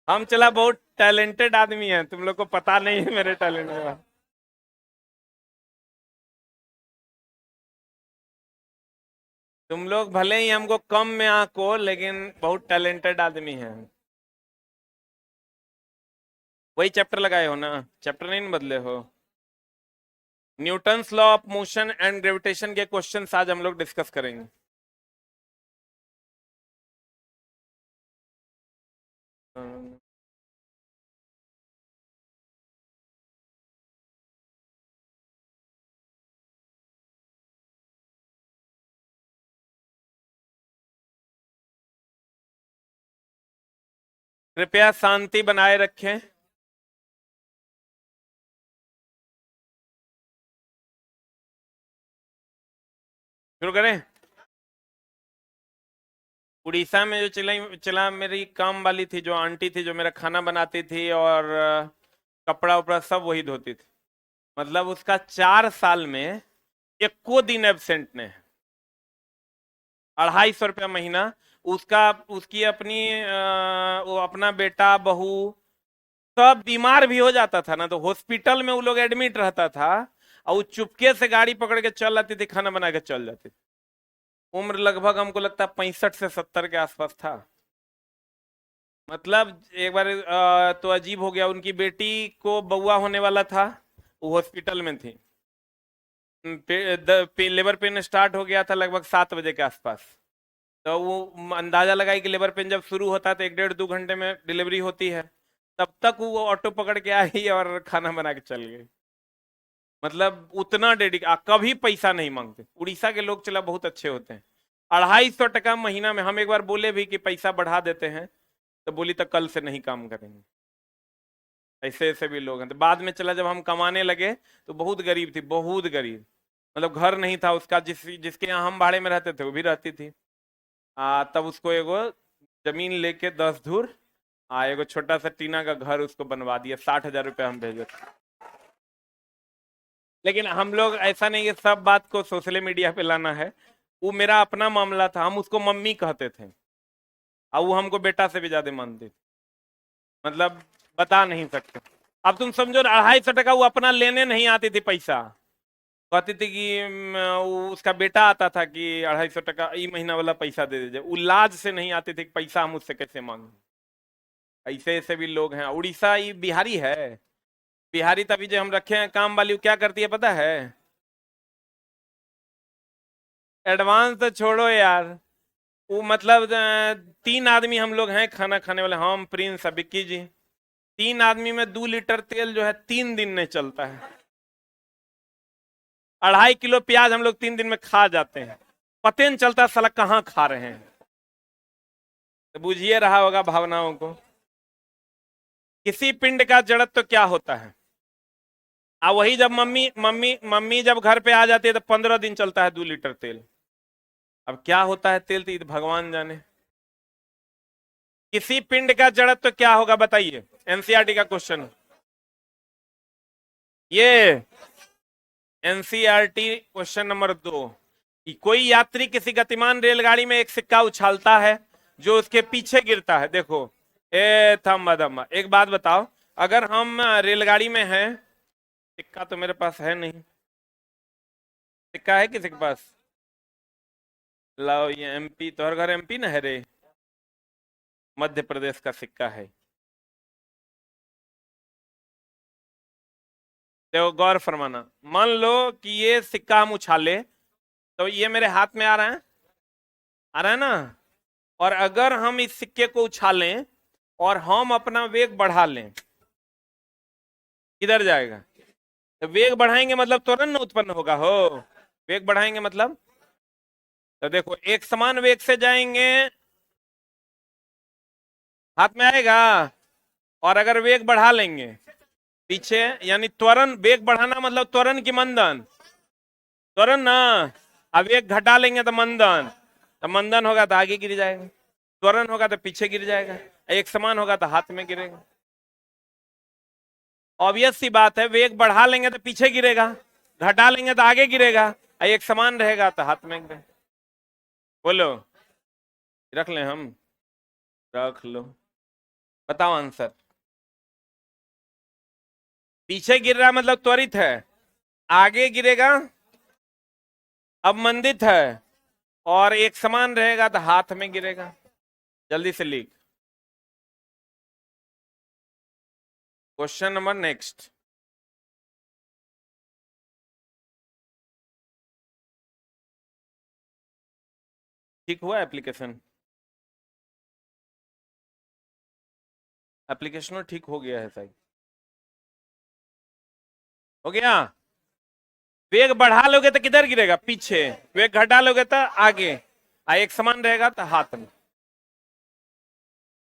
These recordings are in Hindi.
हम चला बहुत टैलेंटेड आदमी है, तुम लोग को पता नहीं है मेरे टैलेंट के बारे में। तुम लोग भले ही हमको कम में आंको, लेकिन बहुत टैलेंटेड आदमी है। वही चैप्टर लगाए हो ना? चैप्टर नहीं न बदले हो। Newton's law of motion and gravitation के क्वेश्चंस आज हम लोग डिस्कस करेंगे। कृपया शांति बनाए रखें। शुरू करें। उड़ीसा में जो चला चला मेरी काम वाली थी, जो आंटी थी, जो मेरा खाना बनाती थी और कपड़ा उपड़ा सब वही धोती थी। मतलब उसका 4 साल में एको दिन एबसेंट ने। 250 रुपया महीना। उसका उसकी अपनी वो अपना बेटा बहू सब बीमार भी हो जाता था ना, तो हॉस्पिटल में वो लोग एडमिट रहता था, और वो चुपके से गाड़ी पकड़ के चल आती थी, खाना बना के चल जाती थी। उम्र लगभग हमको लगता है 65 से 70 के आसपास था। मतलब एक बार तो अजीब हो गया, उनकी बेटी को बउआ होने वाला था, वो हॉस्पिटल में थी। लेबर पेन स्टार्ट हो गया था लगभग 7 बजे के आसपास। तो वो अंदाजा लगाई कि लेबर पेन जब शुरू होता है तो 1 डेढ़ 2 घंटे में डिलीवरी होती है। तब तक वो ऑटो पकड़ के आई और खाना बना के चल गई। मतलब उतना कभी पैसा नहीं मांगते। उड़ीसा के लोग चला बहुत अच्छे होते हैं। 250 टका महीना में। हम एक बार बोले भी कि पैसा बढ़ा देते हैं, तो बोली तो कल से नहीं काम करेंगे। ऐसे ऐसे भी लोग हैं। तो बाद में चला जब हम कमाने लगे तो बहुत गरीब थी, बहुत गरीब। मतलब घर नहीं था उसका, जिसके यहाँ हम भाड़े में रहते थे वो भी रहती थी। तब उसको एगो जमीन लेके 10 धुर एगो छोटा सा टीना का घर उसको बनवा दिया। 60,000 रुपये हम भेजे थे। लेकिन हम लोग ऐसा नहीं कि सब बात को सोशल मीडिया पे लाना है। वो मेरा अपना मामला था, हम उसको मम्मी कहते थे, और वो हमको बेटा से भी ज्यादा मानती थी। मतलब बता नहीं सकते। अब तुम समझो 250 टका वो अपना लेने नहीं आती थी पैसा। कहती थी कि उसका बेटा आता था कि 250 टका ई महीना वाला पैसा दे दीजिए। वो लाज से नहीं आती थी कि पैसा हम उससे कैसे मांगे। ऐसे ऐसे भी लोग हैं। उड़ीसा ये बिहारी है। बिहारी तभी जो हम रखे हैं काम वाली, वो क्या करती है पता है? एडवांस तो छोड़ो यार। वो मतलब 3 आदमी हम लोग हैं खाना खाने वाले, हम प्रिंस विक्की जी। 3 आदमी में 2 लीटर तेल जो है 3 दिन नहीं चलता है। 2.5 किलो प्याज हम लोग 3 दिन में खा जाते हैं। पते नहीं चलता साला कहाँ खा रहे हैं। तो बुझिए रहा होगा भावनाओं को। किसी पिंड का जड़त्व तो क्या होता है? वही जब मम्मी मम्मी मम्मी जब घर पे आ जाती है तो 15 दिन चलता है 2 लीटर तेल। अब क्या होता है तेल, तो भगवान जाने। किसी पिंड का जड़त्व तो क्या होगा बताइए? एनसीईआरटी का क्वेश्चन। ये एनसीईआरटी क्वेश्चन नंबर 2 कि कोई यात्री किसी गतिमान रेलगाड़ी में एक सिक्का उछालता है जो उसके पीछे गिरता है। देखो, ए थम्मा दम्मा, एक बात बताओ। अगर हम रेलगाड़ी में हैं, सिक्का तो मेरे पास है नहीं। सिक्का है किसी के पास? लाओ, ये एमपी, तोहर घर एमपी ना है रे? मध्य प्रदेश का सिक्का है। देखो गौर फरमाना। मान लो कि ये सिक्का हम उछाले, तो ये मेरे हाथ में आ रहा है, आ रहा है ना? और अगर हम इस सिक्के को उछालें और हम अपना वेग बढ़ा लें, किधर जाएगा? तो वेग बढ़ाएंगे मतलब त्वरण न उत्पन्न होगा हो। वेग बढ़ाएंगे मतलब, तो देखो एक समान वेग से जाएंगे, हाथ में आएगा। और अगर वेग बढ़ा लेंगे पीछे, यानी त्वरण, वेग बढ़ाना मतलब त्वरण की मंदन। त्वरण ना। अब वेग घटा लेंगे तो मंदन, तो मंदन होगा तो आगे गिर जाएगा, त्वरण होगा तो पीछे गिर जाएगा, एक समान होगा तो हाथ में गिरेगा। ऑब्वियस सी बात है, वेग बढ़ा लेंगे तो पीछे गिरेगा, घटा लेंगे तो आगे गिरेगा, एक समान रहेगा तो हाथ में गिरेगा। बोलो। रख लें हम? रख लो, बताओ आंसर। पीछे गिर रहा मतलब त्वरित है, आगे गिरेगा अवमंदित है, और एक समान रहेगा तो हाथ में गिरेगा। जल्दी से लिख। Question number next. ठीक हुआ एप्लीकेशन? एप्लीकेशन ठीक हो गया है सही? हो गया। वेग बढ़ा लोगे तो किधर गिरेगा? पीछे। वेग घटा लोगे तो आगे। एक समान रहेगा तो हाथ में।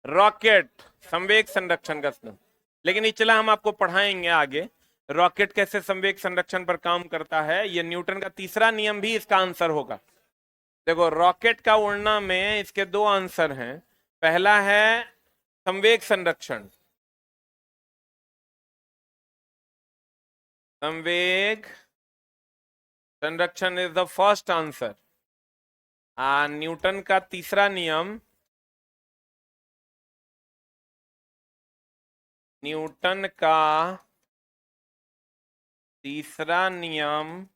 रॉकेट संवेग संरक्षण का स्लोगन। लेकिन ये चला हम आपको पढ़ाएंगे आगे रॉकेट कैसे संवेग संरक्षण पर काम करता है। ये न्यूटन का तीसरा नियम भी इसका आंसर होगा। देखो रॉकेट का उड़ना में इसके दो आंसर हैं। पहला है संवेग संरक्षण, संवेग संरक्षण is the first answer. Newton का तीसरा नियम, न्यूटन का तीसरा नियम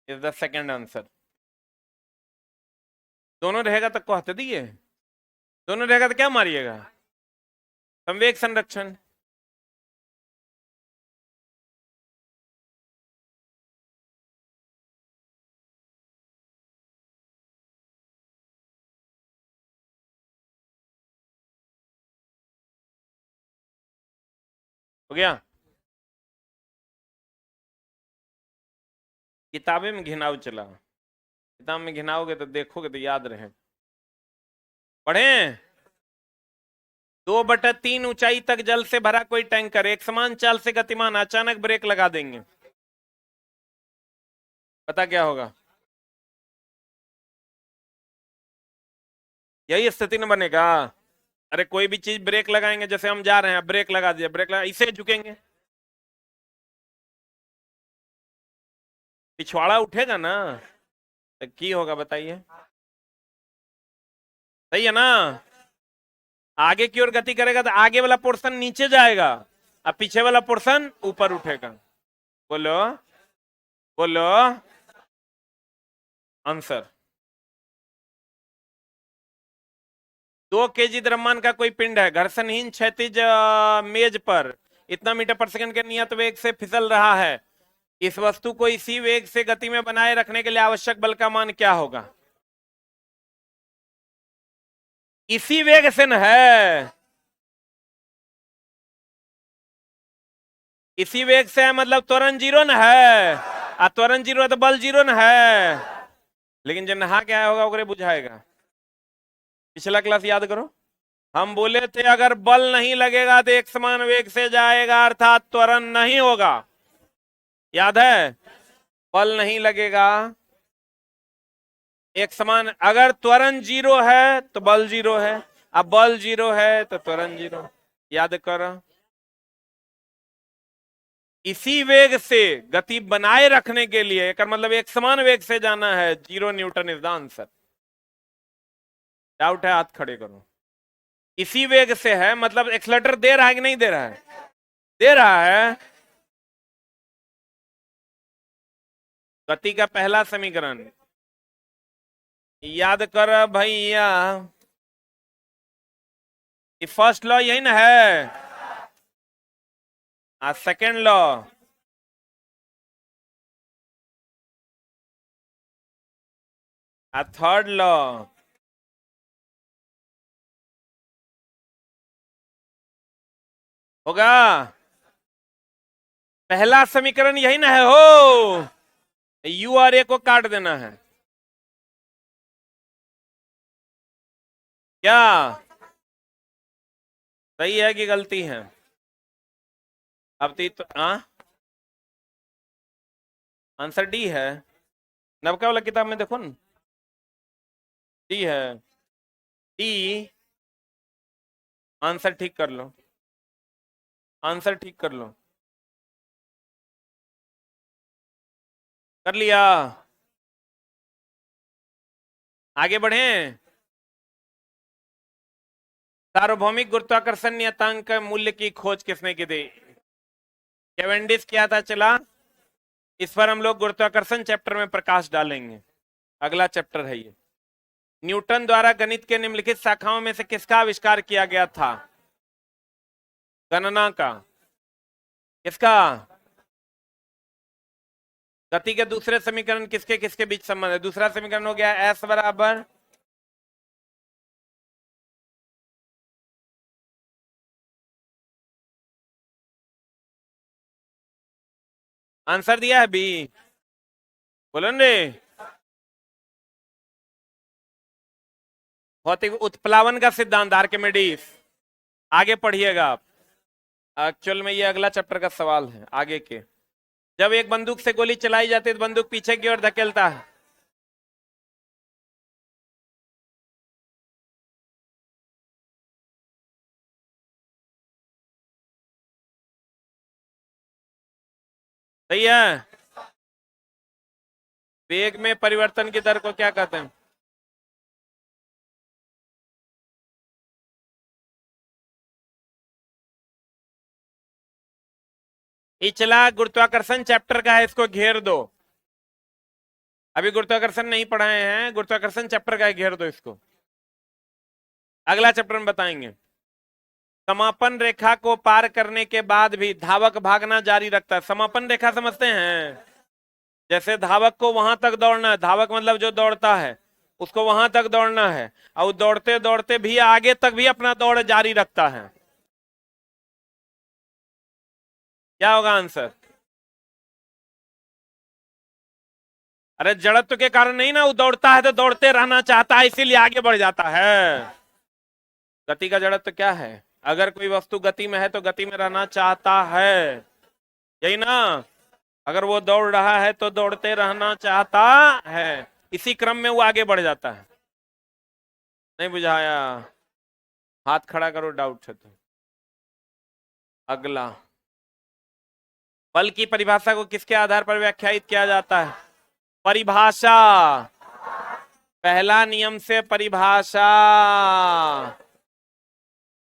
इज द सेकंड आंसर। दोनों रहेगा तो कहते दिए, दोनों रहेगा तो क्या मारिएगा? संवेग संरक्षण। हो गया? किताबें में घिनाव चला, किताब में घिनाओगे तो देखोगे तो याद रहे। पढ़े। 2/3 ऊंचाई तक जल से भरा कोई टैंकर एक समान चाल से गतिमान, अचानक ब्रेक लगा देंगे, पता क्या होगा? यही स्थिति न बनेगा। अरे कोई भी चीज ब्रेक लगाएंगे, जैसे हम जा रहे हैं, ब्रेक लगा दिया, ब्रेक लगा, इसे झुकेंगे, पिछवाड़ा उठेगा ना, तो की होगा बताइए? सही है ना? आगे की ओर गति करेगा तो आगे वाला पोर्शन नीचे जाएगा और पीछे वाला पोर्शन ऊपर उठेगा। बोलो बोलो आंसर। 2 kg द्रव्यमान का कोई पिंड है, घर्षणहीन क्षैतिज मेज पर इतना मीटर पर सेकंड के नियत वेग से फिसल रहा है। इस वस्तु को इसी वेग से गति में बनाए रखने के लिए आवश्यक बल का मान क्या होगा? इसी वेग से न है, इसी वेग से है मतलब त्वरण जीरो न है, त्वरण जीरो है तो बल जीरो न है। लेकिन जो नहा के आया होगा ओकरे बुझाएगा। पिछला क्लास याद करो, हम बोले थे अगर बल नहीं लगेगा तो एक समान वेग से जाएगा, अर्थात त्वरण नहीं होगा। याद है? बल नहीं लगेगा, एक समान, अगर त्वरण जीरो है तो बल जीरो है, अब बल जीरो है तो त्वरण जीरो। याद करो, इसी वेग से गति बनाए रखने के लिए, एक मतलब एक समान वेग से जाना है, 0 Newton is the answer. Doubt है हाथ खड़े करो। इसी वेग से है मतलब एक्सलेटर दे रहा है कि नहीं दे रहा है? दे रहा है। गति का पहला समीकरण याद कर भैया, फर्स्ट लॉ यही ना है, सेकेंड लॉ, थर्ड लॉ। होगा? पहला समीकरण यही ना है हो, यू और ए को काट देना है क्या? सही है कि गलती है? अब तो आंसर डी है। नवका वाला किताब में देखो ना, डी है। डी। आंसर ठीक कर लो, आंसर ठीक कर लो। कर लिया? आगे बढ़े। सार्वभौमिक गुरुत्वाकर्षण नियतांक मूल्य की खोज किसने की थी? कैवेंडिश किया था। चला, इस पर हम लोग गुरुत्वाकर्षण चैप्टर में प्रकाश डालेंगे, अगला चैप्टर है ये। न्यूटन द्वारा गणित के निम्नलिखित शाखाओं में से किसका आविष्कार किया गया था? गणना का। किसका? गति के दूसरे समीकरण किसके किसके बीच संबंध है? दूसरा समीकरण हो गया एस बराबर आंसर दिया है बी। बोलो रे। भौतिक उत्प्लावन का सिद्धांत आर्किमिडीज। आगे पढ़िएगा आप। एक्चुअल में ये अगला चैप्टर का सवाल है आगे के। जब एक बंदूक से गोली चलाई जाती है तो बंदूक पीछे की ओर धकेलता है। सही है। वेग में परिवर्तन की दर को क्या कहते हैं? पिछला गुरुत्वाकर्षण चैप्टर का है, इसको घेर दो। अभी गुरुत्वाकर्षण नहीं पढ़ाए हैं, गुरुत्वाकर्षण चैप्टर का है, घेर दो इसको। अगला चैप्टर में बताएंगे। समापन रेखा को पार करने के बाद भी धावक भागना जारी रखता है। समापन रेखा समझते हैं? जैसे धावक को वहां तक दौड़ना है, धावक मतलब जो दौड़ता है उसको वहां तक दौड़ना है, और दौड़ते दौड़ते भी आगे तक भी अपना दौड़ जारी रखता है। क्या होगा आंसर? अरे जड़त्व के कारण नहीं ना, वो दौड़ता है तो दौड़ते रहना चाहता है, इसीलिए आगे बढ़ जाता है। गति का जड़त्व क्या है? अगर कोई वस्तु गति में है तो गति में रहना चाहता है, यही ना। अगर वो दौड़ रहा है तो दौड़ते रहना चाहता है, इसी क्रम में वो आगे बढ़ जाता है। नहीं बुझाया? हाथ खड़ा करो, डाउट है तो। अगला, बल की परिभाषा को किसके आधार पर व्याख्यायित किया जाता है? परिभाषा। पहला नियम से परिभाषा,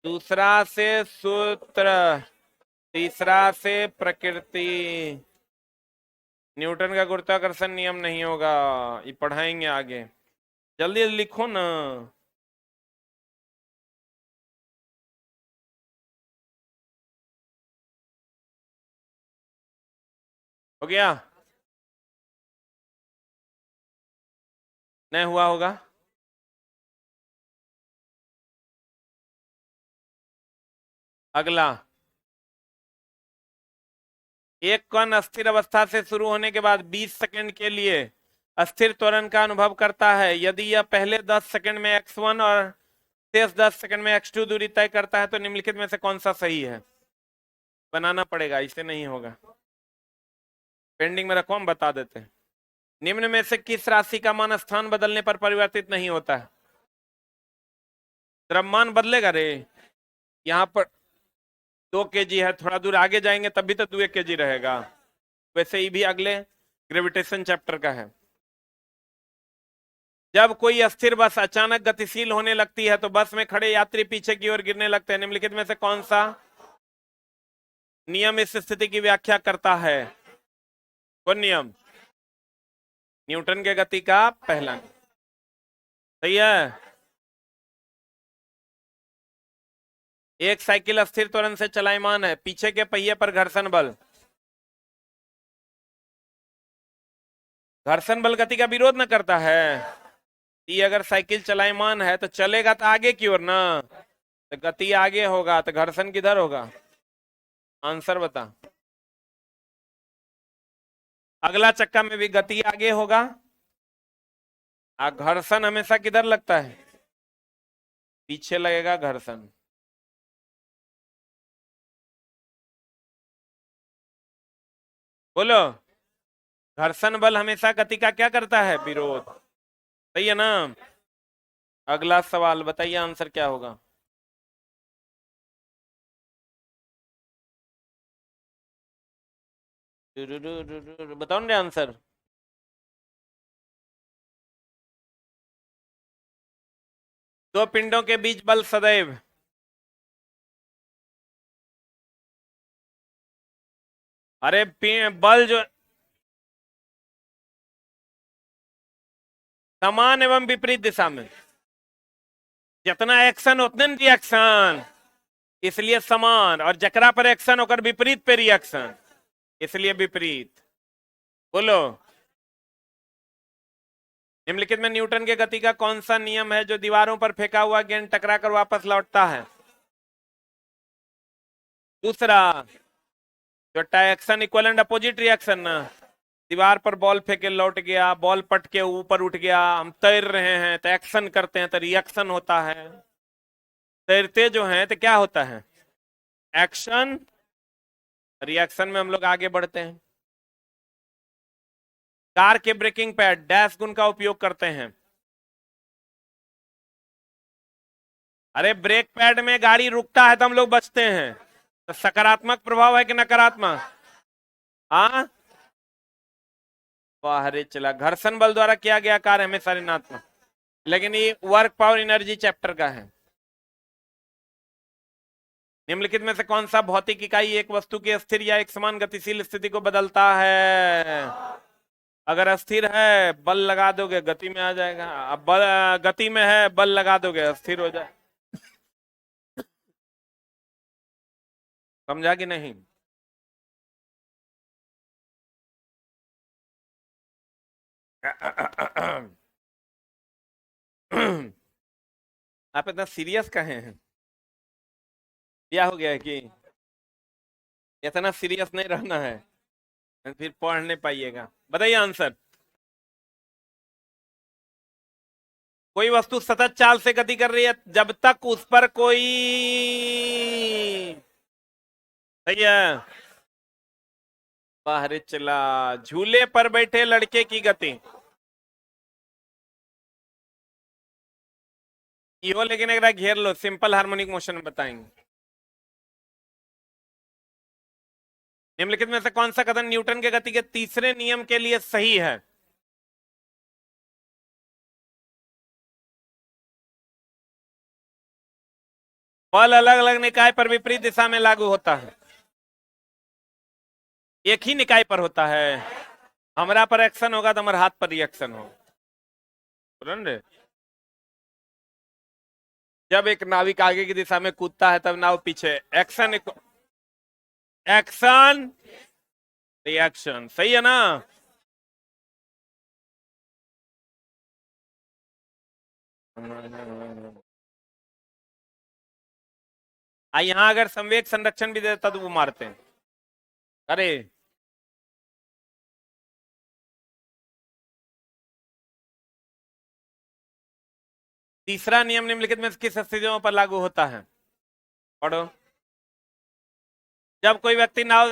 दूसरा से सूत्र, तीसरा से प्रकृति। न्यूटन का गुरुत्वाकर्षण नियम नहीं होगा, ये पढ़ाएंगे आगे। जल्दी जल्दी लिखो ना। हो गया? नहीं हुआ होगा? अगला, एक कण अस्थिर अवस्था से शुरू होने के बाद 20 सेकंड के लिए अस्थिर त्वरण का अनुभव करता है। यदि यह पहले 10 सेकंड में x1 और शेष 10 सेकंड में x2 दूरी तय करता है तो निम्नलिखित में से कौन सा सही है? बनाना पड़ेगा, इससे नहीं होगा। पेंडिंग में रखो, हम बता देते हैं। निम्न में से किस राशि का मान स्थान बदलने पर परिवर्तित नहीं होता है? द्रव्यमान बदलेगा रे। यहाँ पर 2 kg है, थोड़ा दूर आगे जाएंगे तब भी तो 2 kg रहेगा। वैसे ही भी अगले ग्रेविटेशन चैप्टर का है। जब कोई अस्थिर बस अचानक गतिशील होने लगती है तो बस में खड़े यात्री पीछे की ओर गिरने लगते हैं। निम्नलिखित में से कौन सा नियम इस स्थिति की व्याख्या करता है? कौन नियम? न्यूटन के गति का पहला नियम। सही है। एक साइकिल अस्थिर त्वरण से चलायमान है, पीछे के पहिए पर घर्षण बल। घर्षण बल गति का विरोध न करता है। ये अगर साइकिल चलायमान है तो चलेगा तो आगे की ओर ना, तो गति आगे होगा तो घर्षण किधर होगा? आंसर बता। अगला चक्का में भी गति आगे होगा, घर्षण हमेशा किधर लगता है? पीछे लगेगा घर्षण। बोलो। घर्षण बल हमेशा गति का क्या करता है? विरोध। सही है ना? अगला सवाल बताइए, आंसर क्या होगा? बताओ ना आंसर। दो पिंडों के बीच बल सदैव अरे बल जो समान एवं विपरीत दिशा में, जितना एक्शन उतने रिएक्शन, इसलिए समान, और जकरा पर एक्शन होकर विपरीत पे रिएक्शन, इसलिए विपरीत। बोलो, निम्नलिखित में न्यूटन के गति का कौन सा नियम है जो दीवारों पर फेंका हुआ गेंद टकराकर वापस लौटता है? दूसरा, जो action equal and opposite reaction ना, दीवार पर बॉल फेंके लौट गया, बॉल पट के ऊपर उठ गया, हम तैर रहे हैं तो एक्शन करते हैं तो रिएक्शन होता है, तैरते जो हैं तो क्या होता है? एक्शन, रिएक्शन में हम लोग आगे बढ़ते हैं। कार के ब्रेकिंग पैड डैश गुण का उपयोग करते हैं। अरे ब्रेक पैड में गाड़ी रुकता है तो हम लोग बचते हैं, तो सकारात्मक प्रभाव है कि नकारात्मक? हाँ, बाहरी चला, घर्षण बल द्वारा किया गया कार्य हमेशा ऋणात्मक, लेकिन ये वर्क पावर एनर्जी चैप्टर का है। निम्नलिखित में से कौन सा भौतिक इकाई एक वस्तु की स्थिर या एक समान गतिशील स्थिति को बदलता है? अगर अस्थिर है बल लगा दोगे गति में आ जाएगा, अब बल गति में है बल लगा दोगे स्थिर हो जाए। समझा कि नहीं? आप इतना सीरियस कहे हैं? क्या हो गया है कि इतना सीरियस नहीं रहना है, फिर पढ़ नहीं पाइएगा। बताइए आंसर। कोई वस्तु सतत चाल से गति कर रही है जब तक उस पर कोई, सही है, बाहर चला, झूले पर बैठे लड़के की गति यो, लेकिन एक घेर लो, सिंपल हार्मोनिक मोशन में बताएंगे। निम्नलिखित में से कौन सा कथन न्यूटन के गति के तीसरे नियम के लिए सही है? बल अलग अलग निकाय पर विपरीत दिशा में लागू होता है, एक ही निकाय पर होता है। हमारा पर एक्शन होगा तो हमारे हाथ पर रिएक्शन होगा। जब एक नाविक आगे की दिशा में कूदता है तब नाव पीछे, एक्शन एक्शन रिएक्शन, सही है ना? यहां अगर संवेग संरक्षण भी देता तो वो मारते हैं। अरे तीसरा नियम निम्नलिखित में किस स्थितियों पर लागू होता है? पढ़ो। जब कोई व्यक्ति नाव,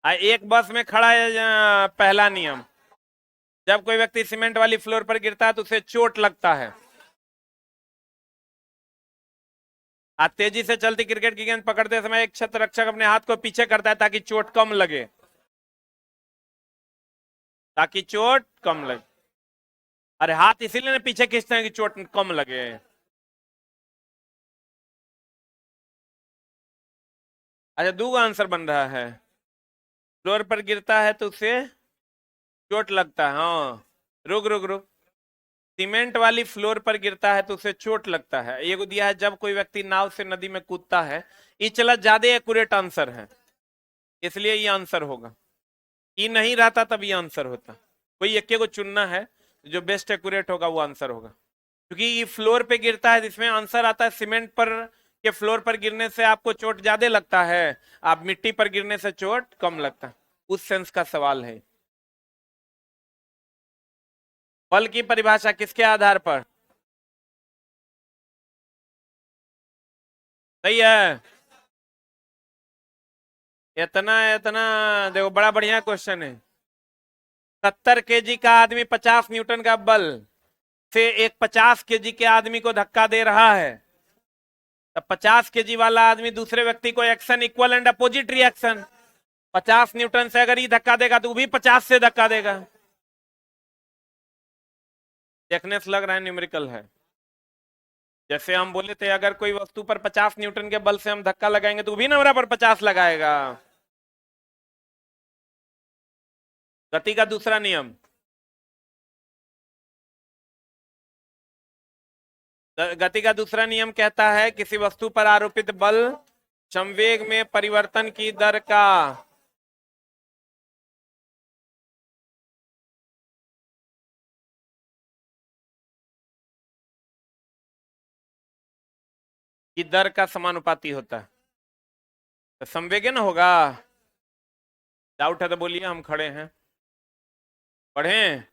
एक बस में खड़ा है, पहला नियम, जब कोई व्यक्ति सीमेंट वाली फ्लोर पर गिरता है तो उसे चोट लगता है। आज तेजी से चलती क्रिकेट की गेंद पकड़ते समय एक छत्र रक्षक अपने हाथ को पीछे करता है ताकि चोट कम लगे, ताकि चोट कम लगे। अरे हाथ इसीलिए ना पीछे खींचते हैं कि चोट कम लगे। अच्छा, दो आंसर बन रहा है। फ्लोर पर गिरता है तो उसे चोट लगता है, हाँ, रुक रुक रुक, सीमेंट वाली फ्लोर पर गिरता है तो उसे चोट लगता है। ये दिया है जब कोई व्यक्ति नाव से नदी में कूदता है। ये चला ज्यादा एक्यूरेट आंसर है, इसलिए ये आंसर होगा। ये नहीं रहता तब ये आंसर होता। कोई एक को चुनना है, जो बेस्ट एक्यूरेट होगा वो आंसर होगा, क्योंकि ये फ्लोर पे गिरता है जिसमें आंसर आता है सीमेंट पर के फ्लोर पर गिरने से आपको चोट ज्यादा लगता है, आप मिट्टी पर गिरने से चोट कम लगता है, उस सेंस का सवाल है। बल की परिभाषा किसके आधार पर? सही है। इतना इतना देखो, बड़ा बढ़िया क्वेश्चन है। 70 केजी का आदमी 50 न्यूटन का बल से एक 50 केजी के आदमी को धक्का दे रहा है, तब 50 केजी वाला आदमी दूसरे व्यक्ति को action equal and opposite reaction, 50 Newton से अगर ये धक्का देगा तो वो भी 50 से धक्का देगा। देखने से लग रहा है न्यूमेरिकल है। जैसे हम बोले थे अगर कोई वस्तु पर 50 न्यूटन के बल से हम धक्का लगाएंगे तो वो भी ना बराबर 50 लगाएगा। गति का दूसरा नियम, गति का दूसरा नियम कहता है किसी वस्तु पर आरोपित बल संवेग में परिवर्तन की दर का समानुपाती होता है। तो संवेगन होगा। डाउट है तो बोलिए, हम खड़े हैं, पढ़ें।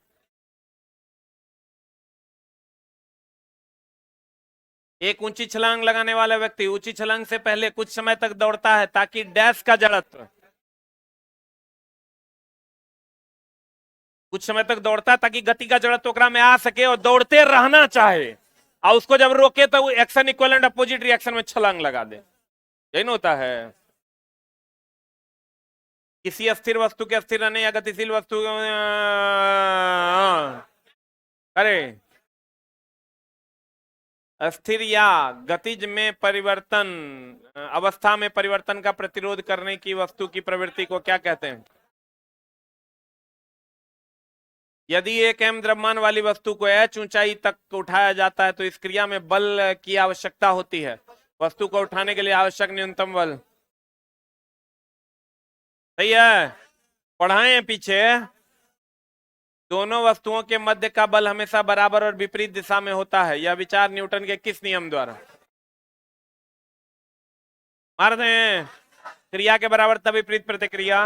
एक ऊंची छलांग लगाने वाला व्यक्ति ऊंची छलांग से पहले कुछ समय तक दौड़ता है ताकि डैश का जड़त्व, कुछ समय तक दौड़ता है ताकि गति का जड़त्व ओकरा में आ सके और दौड़ते रहना चाहे, और उसको जब रोके तो वो एक्शन इक्वलेंट अपोजिट रिएक्शन में छलांग लगा दे। यही ना होता है। किसी अस्थिर वस्तु के अस्थिर रहने या गतिशील वस्तु अरे अस्थिर या गतिज में परिवर्तन, अवस्था में परिवर्तन का प्रतिरोध करने की वस्तु की प्रवृत्ति को क्या कहते हैं? यदि एक m द्रव्यमान वाली वस्तु को h ऊंचाई तक उठाया जाता है तो इस क्रिया में बल की आवश्यकता होती है। वस्तु को उठाने के लिए आवश्यक न्यूनतम बल, सही है, पढ़ाएं पीछे। दोनों वस्तुओं के मध्य का बल हमेशा बराबर और विपरीत दिशा में होता है। यह विचार न्यूटन के किस नियम द्वारा? मार दें। क्रिया के बराबर तब विपरीत प्रतिक्रिया।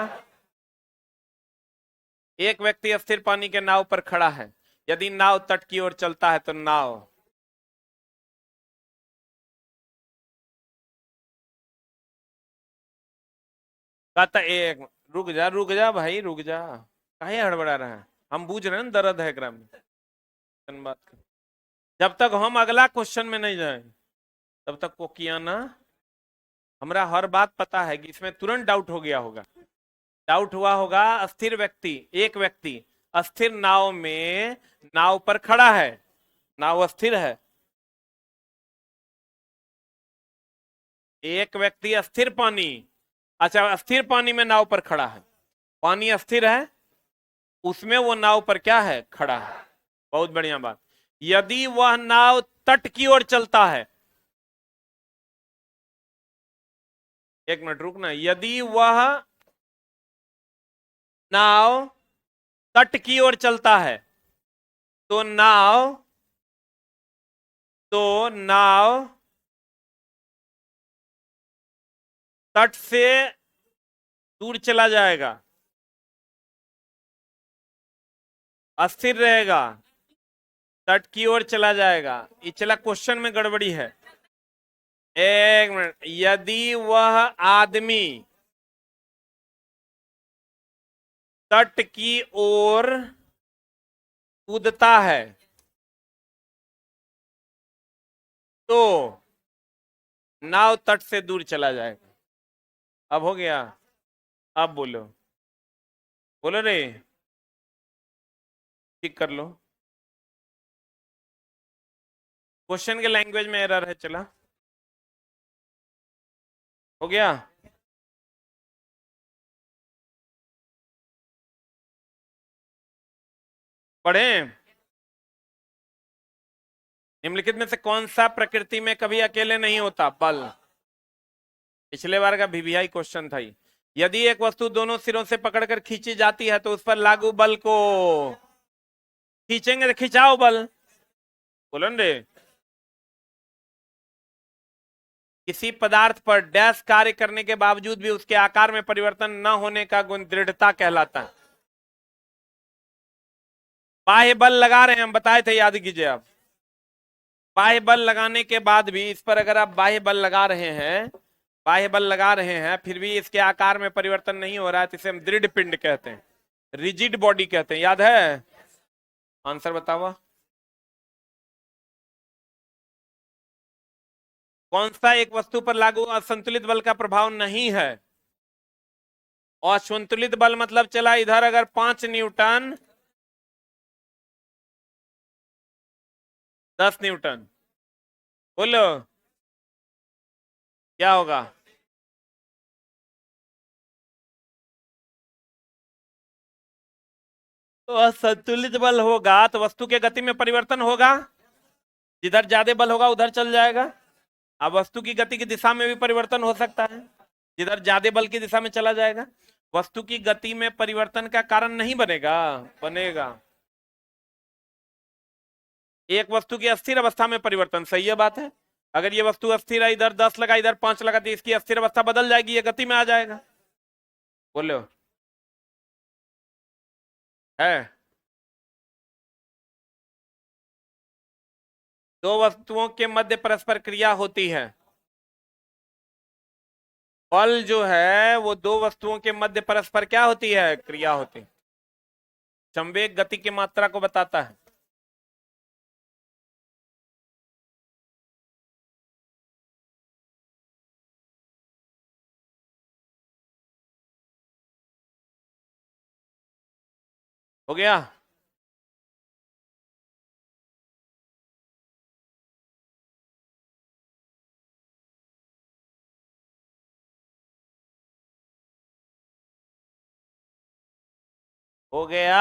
एक व्यक्ति अस्थिर पानी के नाव पर खड़ा है। यदि नाव तट की ओर चलता है तो नाव एक रुक जा भाई, रुक जा, काहे हड़बड़ा रहा है? हम बूझ रहे हैं दर्द है ग्राम में। बात कर, जब तक हम अगला क्वेश्चन में नहीं जाए तब तक को किया ना। हमरा हर बात पता है कि इसमें तुरंत डाउट हो गया होगा। डाउट हुआ होगा। अस्थिर व्यक्ति, एक व्यक्ति अस्थिर नाव में, नाव पर खड़ा है, नाव अस्थिर है। एक व्यक्ति अस्थिर पानी, अच्छा अस्थिर पानी में नाव पर खड़ा है, पानी अस्थिर है, उसमें वो नाव पर क्या है? खड़ा है। बहुत बढ़िया बात। यदि वह नाव तट की ओर चलता है, एक मिनट रुकना, यदि वह नाव तट की ओर चलता है तो नाव तट से दूर चला जाएगा, अस्थिर रहेगा, तट की ओर चला जाएगा। ये चला, क्वेश्चन में गड़बड़ी है। एक मिनट, यदि वह आदमी तट की ओर कूदता है तो नाव तट से दूर चला जाएगा। अब हो गया? अब बोलो, बोलो रे, ठीक कर लो। क्वेश्चन के लैंग्वेज में एरर है। चला, हो गया? पढ़ें। निम्नलिखित में से कौन सा प्रकृति में कभी अकेले नहीं होता? बल। पिछले बार का वीवीआई क्वेश्चन था। यदि एक वस्तु दोनों सिरों से पकड़कर खींची जाती है तो उस पर लागू बल को खींचेंगे तो खिंचाओ बल, बोलो रे। किसी पदार्थ पर डैश कार्य करने के बावजूद भी उसके आकार में परिवर्तन न होने का गुण दृढ़ता कहलाता है। बाह्य बल लगा रहे हैं, हम बताए थे, याद कीजिए आप। बाह्य बल लगाने के बाद भी इस पर अगर आप बाह्य बल लगा रहे हैं, बाह्य बल लगा रहे हैं, फिर भी इसके आकार में परिवर्तन नहीं हो रहा है तो इसे हम दृढ़ पिंड कहते हैं, रिजिड बॉडी कहते हैं। याद है? आंसर बताओ। कौन सा एक वस्तु पर लागू असंतुलित बल का प्रभाव नहीं है? असंतुलित बल मतलब चला इधर अगर 5 न्यूटन, 10 न्यूटन। बोलो क्या होगा? तो असंतुलित बल होगा तो वस्तु के गति में परिवर्तन होगा, जिधर ज्यादा बल होगा उधर चल जाएगा। अब वस्तु की गति की दिशा में भी परिवर्तन हो सकता है, जिधर ज्यादा बल की दिशा में चला जाएगा। वस्तु की गति में परिवर्तन का कारण नहीं बनेगा, बनेगा। एक वस्तु की अस्थिर अवस्था में परिवर्तन, सही है बात है। अगर ये वस्तु अस्थिर है, इधर 10 लगा इधर 5 लगा, तो इसकी अस्थिर अवस्था बदल जाएगी, ये गति में आ जाएगा। बोलो है। दो वस्तुओं के मध्य परस्पर क्रिया होती है। बल जो है वो दो वस्तुओं के मध्य परस्पर क्या होती है? क्रिया होती है। संवेग गति की मात्रा को बताता है। हो गया? हो गया।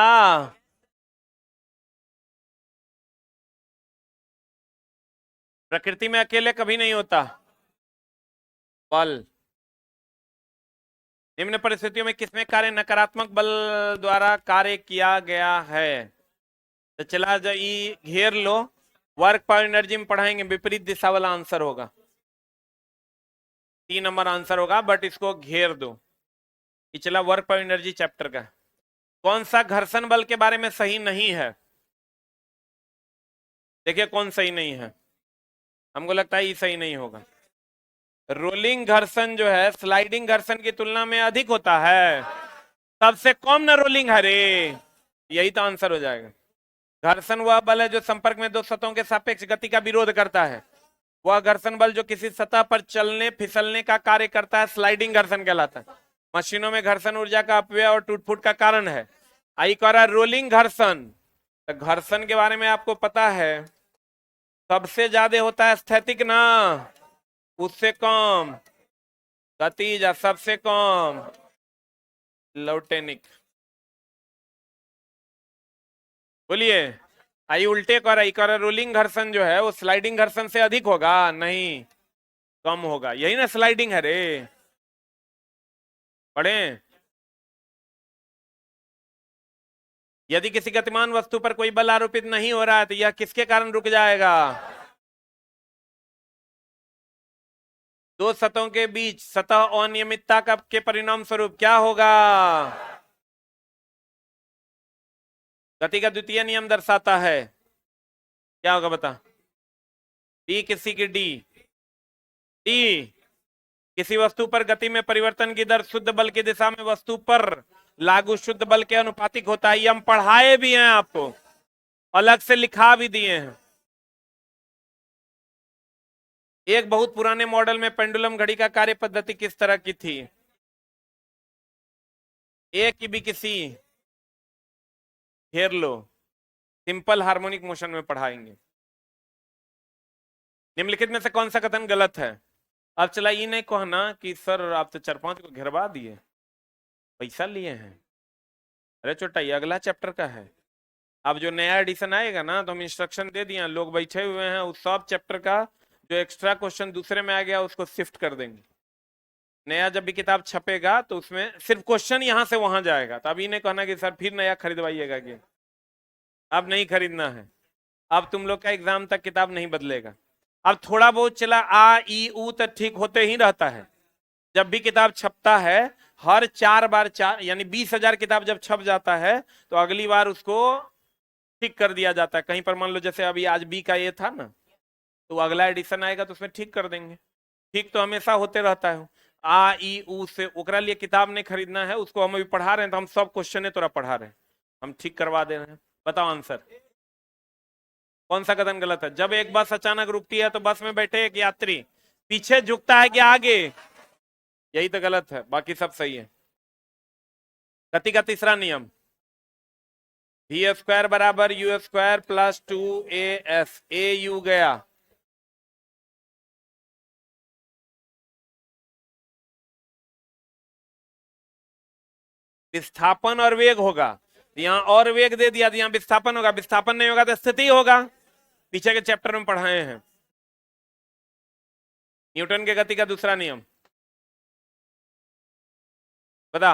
प्रकृति में अकेले कभी नहीं होता बल। निम्न परिस्थितियों में किसमें कार्य नकारात्मक बल द्वारा कार्य किया गया है? तो चला जाइए, घेर लो। वर्क पावर एनर्जी में पढ़ाएंगे, विपरीत दिशा वाला आंसर होगा। 3 नंबर आंसर होगा, बट इसको घेर दो। ये चला वर्क पावर एनर्जी चैप्टर का। कौन सा घर्षण बल के बारे में सही नहीं है? देखिए कौन सही नहीं है। हमको लगता है ये सही नहीं होगा। रोलिंग घर्षण जो है स्लाइडिंग घर्षण की तुलना में अधिक होता है। सबसे कम ना रोलिंग है रे, यही तो आंसर हो जाएगा। घर्षण वह बल है जो संपर्क में दो सतहों के सापेक्ष गति का विरोध करता है। वह घर्षण बल जो किसी सतह पर चलने फिसलने का कार्य करता है स्लाइडिंग घर्षण कहलाता है। मशीनों में घर्षण ऊर्जा का अपव्यय और टूट फूट का कारण है। आई कह रहा रोलिंग घर्षण। तो घर्षण के बारे में आपको पता है, सबसे ज्यादा होता है स्थैतिक ना, उससे कम गतिज, सबसे कम लौटेनिक। बोलिए। आई उल्टे कर रोलिंग घर्षण जो है वो स्लाइडिंग घर्षण से अधिक होगा? नहीं, कम होगा। यही ना स्लाइडिंग है रे, पढ़े। यदि किसी गतिमान वस्तु पर कोई बल आरोपित नहीं हो रहा है तो यह किसके कारण रुक जाएगा? दो सतहों के बीच सतह अनियमितता का के परिणाम स्वरूप क्या होगा? गति का द्वितीय नियम दर्शाता है, क्या होगा बता? डी किसी की डी। डी किसी वस्तु पर गति में परिवर्तन की दर शुद्ध बल की दिशा में वस्तु पर लागू शुद्ध बल के अनुपातिक होता है। ये हम पढ़ाए भी हैं आपको, अलग से लिखा भी दिए हैं। एक बहुत पुराने मॉडल में पेंडुलम घड़ी का कार्य पद्धति किस तरह की थी? एक की भी किसी, घेर लो। सिंपल हार्मोनिक मोशन में पढ़ाएंगे। निम्नलिखित में से कौन सा कथन गलत है? अब चला ये नहीं कहना कि सर आप तो 4-5 को घेरवा दिए, पैसा लिए हैं। अरे छोटा, ये अगला चैप्टर का है। अब जो नया एडिशन आएगा ना तो हम इंस्ट्रक्शन दे दिए, लोग बैठे हुए हैं, उस सब चैप्टर का जो एक्स्ट्रा क्वेश्चन दूसरे में आ गया उसको शिफ्ट कर देंगे। नया जब भी किताब छपेगा तो उसमें सिर्फ क्वेश्चन यहां से वहां जाएगा। तो अब ये नहीं कहना कि सर फिर नया खरीदवाइएगा कि अब नहीं खरीदना है। अब तुम लोग का एग्जाम तक किताब नहीं बदलेगा। अब थोड़ा बहुत चला आ ई ऊ तक ठीक होते ही रहता है। जब भी किताब छपता है हर 4 बार 4 यानी 20,000 किताब जब छप जाता है तो अगली बार उसको ठीक कर दिया जाता है। कहीं पर मान लो जैसे अभी आज बी का ये था ना, तो अगला एडिशन आएगा तो उसमें ठीक कर देंगे। ठीक तो हमेशा होते रहता है। आ ई ऊ से ओकरा लिए किताब नहीं खरीदना है, उसको हम अभी पढ़ा रहे हैं तो हम सब क्वेश्चन तोरा पढ़ा रहे हैं, हम ठीक करवा दे रहे हैं। बताओ आंसर कौन सा कथन गलत है? जब एक बस अचानक रुकती है तो बस में बैठे एक यात्री पीछे झुकता है कि आगे, यही तो गलत है, बाकी सब सही है। गति का तीसरा नियम, वी स्क्वायर बराबर you square plus 2as, A you गया, विस्थापन और वेग होगा, यहाँ और वेग दे दिया तो यहाँ विस्थापन होगा, विस्थापन नहीं होगा तो स्थिति होगा, पीछे के चैप्टर में पढ़ाए हैं, न्यूटन के गति का दूसरा नियम बता।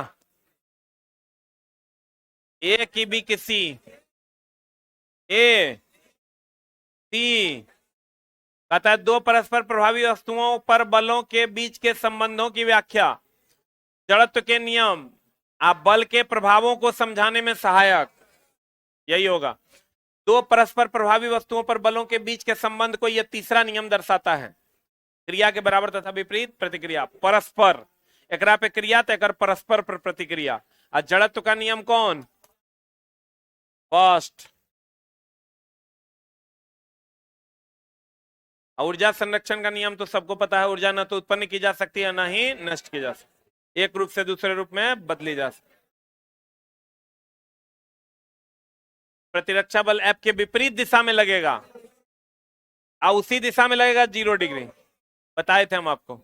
ए की भी किसी ए सी कहता है दो परस्पर प्रभावी वस्तुओं पर बलों के बीच के संबंधों की व्याख्या, जड़त्व के नियम आप बल के प्रभावों को समझाने में सहायक, यही होगा। दो परस्पर प्रभावी वस्तुओं पर बलों के बीच के संबंध को यह तीसरा नियम दर्शाता है, क्रिया के बराबर तथा विपरीत प्रतिक्रिया, परस्पर एकरा पे क्रिया तो एकर परस्पर पर प्रतिक्रिया। और जड़त्व का नियम कौन, फर्स्ट। ऊर्जा संरक्षण का नियम तो सबको पता है, ऊर्जा न तो उत्पन्न की जा सकती है न ही नष्ट की जा सकती, एक रूप से दूसरे रूप में बदली जा सकती। प्रतिरक्षा बल F के विपरीत दिशा में लगेगा और उसी दिशा में लगेगा 0 डिग्री, बताए थे हम आपको।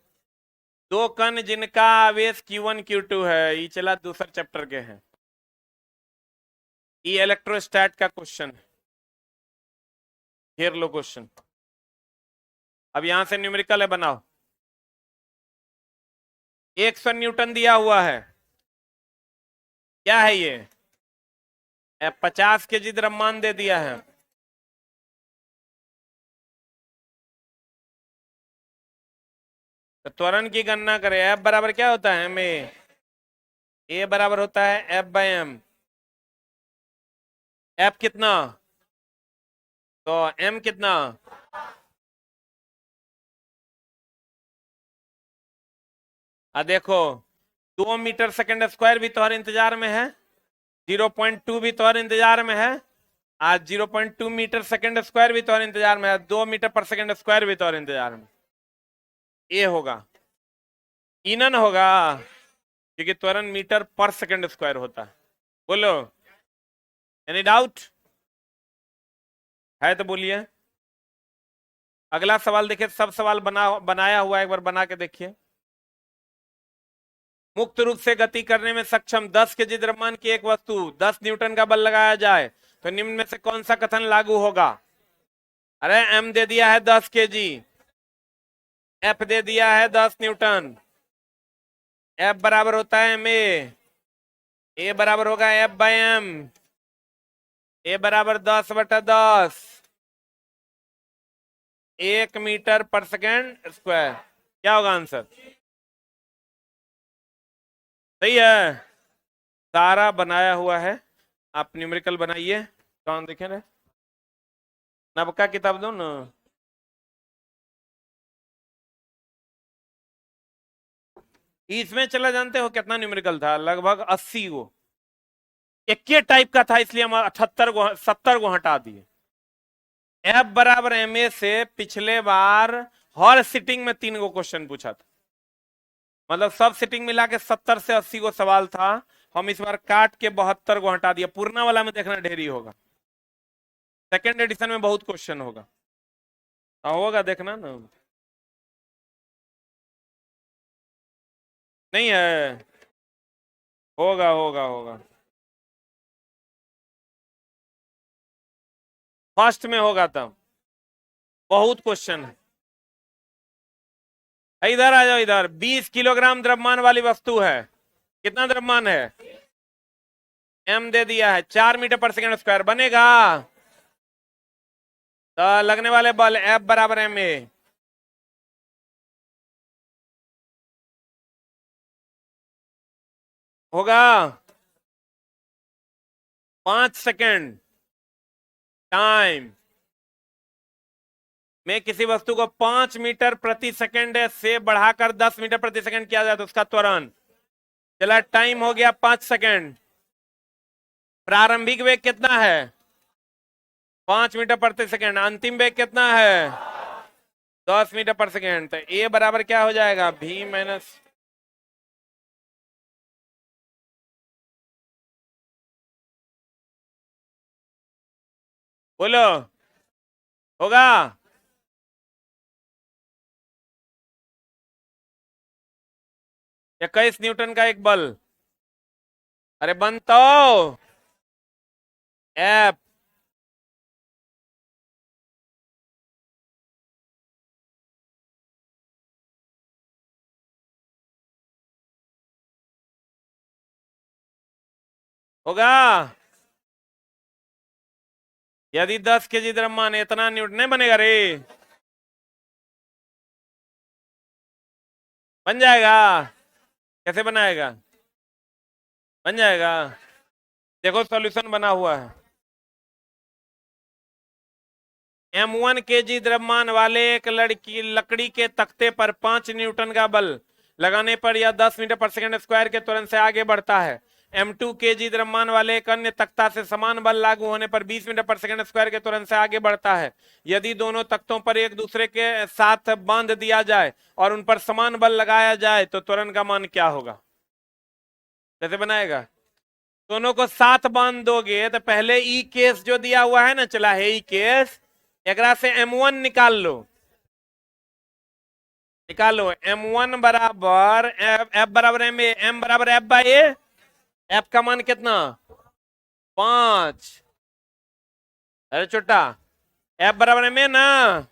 दो कण जिनका आवेश Q1 Q2 है, ये चला दूसरा चैप्टर के हैं, ये इलेक्ट्रोस्टैट का क्वेश्चन है, घेर लो क्वेश्चन। अब यहां से न्यूमेरिकल है, बनाओ। 100 न्यूटन दिया हुआ है, क्या है ये, 50 केजी द्रव्यमान दे दिया है, तो त्वरण की गणना करें। F बराबर क्या होता है, ए बराबर होता है F/m, F कितना तो m कितना, देखो 2 मीटर सेकंड स्क्वायर भी तुम्हारे इंतजार में है, 0.2 भी तुम्हारे इंतजार में है, आज 0.2 मीटर सेकंड स्क्वायर भी तुम्हारे इंतजार में है, 2 मीटर पर सेकंड स्क्वायर भी तुम्हारे इंतजार में। ए होगा, इनन होगा, क्योंकि त्वरण मीटर पर सेकंड स्क्वायर होता है। बोलो, एनी डाउट है तो बोलिए। अगला सवाल देखिए, सब सवाल बनाया हुआ है, एक बार बना के देखिए। मुक्त रूप से गति करने में सक्षम 10 केजी द्रव्यमान की एक वस्तु 10 न्यूटन का बल लगाया जाए तो निम्न में से कौन सा कथन लागू होगा। अरे m दे दिया है 10 केजी, F दे दिया है 10 न्यूटन, F बराबर होता है ma, A बराबर होगा F/m, A बराबर 10/10, 1 मीटर पर सेकेंड स्क्वायर। क्या होगा आंसर, सही है, सारा बनाया हुआ है। आप न्यूमेरिकल बनाइए, कौन देखे ना, नबका किताब दो ना, इसमें चला जानते हो कितना न्यूमेरिकल था, लगभग 80 गो, एक ही टाइप का था, इसलिए हम 78 को 70 को हटा दिए। F बराबर ma से पिछले बार हर सिटिंग में 3 गो क्वेश्चन पूछा था, मतलब सब सिटिंग मिला के 70 से 80 गो सवाल था, हम इस बार काट के 72 को हटा दिया। पूर्णा वाला में देखना ढेरी होगा, सेकेंड एडिशन में बहुत क्वेश्चन होगा, होगा देखना ना, नहीं है, होगा होगा होगा, फर्स्ट में होगा तब, बहुत क्वेश्चन है। इधर आ जाओ, इधर 20 किलोग्राम द्रव्यमान वाली वस्तु है, कितना द्रव्यमान है, m दे दिया है, 4 मीटर पर सेकेंड स्क्वायर बनेगा, तो लगने वाले बल F बराबर ma, होगा 5 सेकेंड टाइम में किसी वस्तु को 5 मीटर प्रति सेकेंड से बढ़ाकर 10 मीटर प्रति सेकेंड किया जाए तो उसका त्वरण, चला टाइम हो गया 5 सेकेंड, प्रारंभिक वेग कितना है 5 मीटर प्रति सेकेंड, अंतिम वेग कितना है 10 मीटर पर सेकेंड, तो ए बराबर क्या हो जाएगा, v माइनस बोलो, होगा? 21 न्यूटन का एक बल। अरे बन तो एफ। होगा? यदि 10 केजी द्रव्यमान इतना न्यूटन नहीं बनेगा रे? बन जाएगा। कैसे बनाएगा? बन जाएगा। देखो सॉल्यूशन बना हुआ है। M1 केजी द्रव्यमान वाले एक लकड़ी के तख्ते पर 5 न्यूटन का बल लगाने पर यह 10 मीटर/सेकंड स्क्वायर के त्वरण से आगे बढ़ता है। M2 केजी द्रव्यमान वाले एक अन्य तख्ता से समान बल लागू होने पर 20 मीटर/सेकंड स्क्वायर के त्वरण से आगे बढ़ता है। यदि दोनों तख्तों पर एक दूसरे के साथ बांध दिया जाए और उन पर समान बल लगाया जाए तो त्वरण का मान क्या होगा? कैसे बनाएगा? दोनों को साथ बांध दोगे तो पहले ई केस जो दिया हुआ है ना, चला है ई केस, एकरा से M1 निकाल लो। निकालो M1 बराबर F बराबर M बराबर F बाई ए। F का मान कितना? 5। अरे छोटा, F बराबर M ना,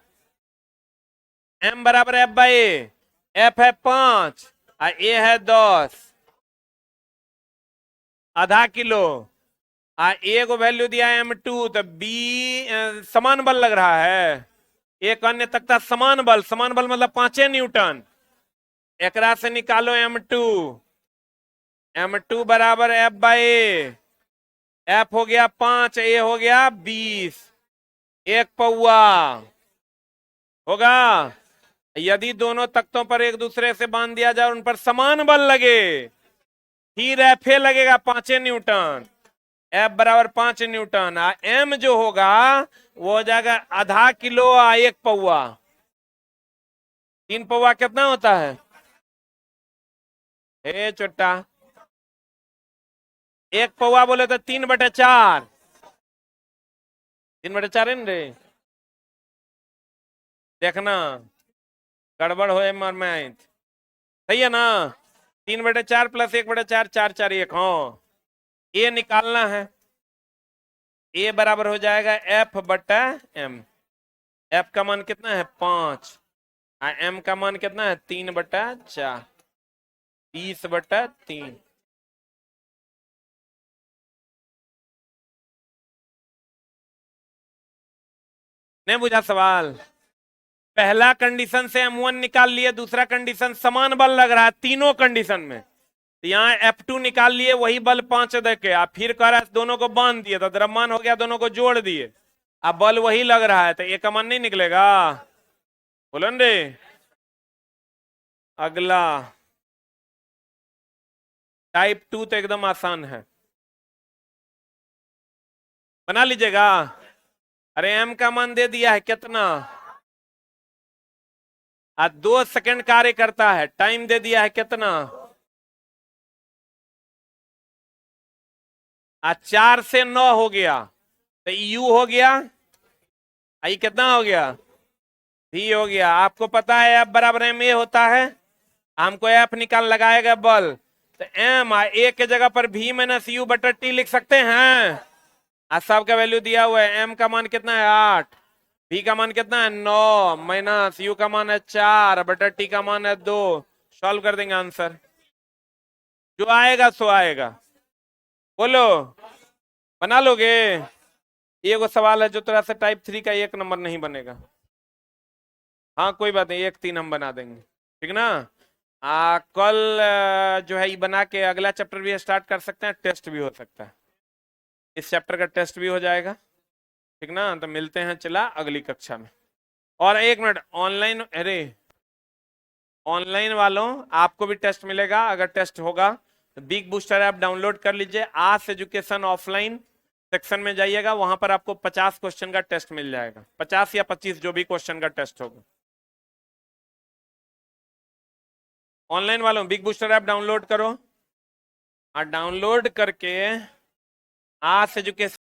M बराबर F बाई ए। F है 5 और A है 10, आधा किलो। ए को वैल्यू दिया है M2, तो बी समान बल लग रहा है। एक अन्य तख्ता समान बल मतलब 5 न्यूटन। एकरा से निकालो M2। M2 बराबर F बाई ए। F हो गया 5, ए हो गया 20, 1 पौआ। होगा? यदि दोनों तख्तों पर एक दूसरे से बांध दिया जाए, उन पर समान बल लगे, फिर F लगेगा 5 न्यूटन। F बराबर 5 न्यूटन। M जो होगा वो हो जाएगा आधा किलो 1 पौआ। 3 पौआ कितना होता है? ए छोटा, 1 पौआ बोले तो 3/4। 3/4 है ना रे? देखना गड़बड़ हो मर में। सही है ना? 3/4 प्लस 1/4, 4/4 1। हाँ, ए निकालना है। ए बराबर हो जाएगा F/M। F का मान कितना है? 5। M का मान कितना है? 3/4, 20/3। नहीं बुझा सवाल? पहला कंडीशन से M1 निकाल लिए, दूसरा कंडीशन समान बल लग रहा है तीनों कंडीशन में, तो यहाँ F2 निकाल लिए, वही बल 5 दे के। आप फिर कह रहा है दोनों को बांध दिए तो द्रव्यमान हो गया, दोनों को जोड़ दिए, अब बल वही लग रहा है, तो एक का मान नहीं निकलेगा। बोलो रे। अगला टाइप 2 तो एकदम आसान है, बना लीजिएगा। अरे M का मान दे दिया है कितना? 2 सेकंड कार्य करता है। टाइम दे दिया है कितना? 4 से 9 हो गया, तो U हो गया। आई कितना हो गया? V हो गया। आपको पता है F बराबर M A होता है। हमको F निकाल लगाएगा बल, तो M A के जगह पर V-U/T लिख सकते हैं। आज सब का वैल्यू दिया हुआ है। M का मान कितना है? 8। V का मान कितना है? 9 माइनस U का मान है 4/T का मान है 2। सॉल्व कर देंगे आंसर, जो आएगा सो आएगा। बोलो, बना लोगे? ये वो सवाल है जो तरह से टाइप 3 का 1 नंबर नहीं बनेगा। हाँ कोई बात नहीं, 1-3 हम बना देंगे, ठीक ना? कल जो है ये बना के अगला चैप्टर भी स्टार्ट कर सकते हैं, टेस्ट भी हो सकता है। इस चैप्टर का टेस्ट भी हो जाएगा, ठीक ना? तो मिलते हैं चला अगली कक्षा में। और 1 मिनट, ऑनलाइन, अरे ऑनलाइन वालों आपको भी टेस्ट मिलेगा। अगर टेस्ट होगा तो बिग बूस्टर ऐप डाउनलोड कर लीजिए। आज एजुकेशन ऑफलाइन सेक्शन में जाइएगा, वहां पर आपको 50 क्वेश्चन का टेस्ट मिल जाएगा, 50 या 25 जो भी क्वेश्चन का टेस्ट होगा। ऑनलाइन वालों बिग बूस्टर ऐप डाउनलोड करो, और डाउनलोड करके आज एजुकेशन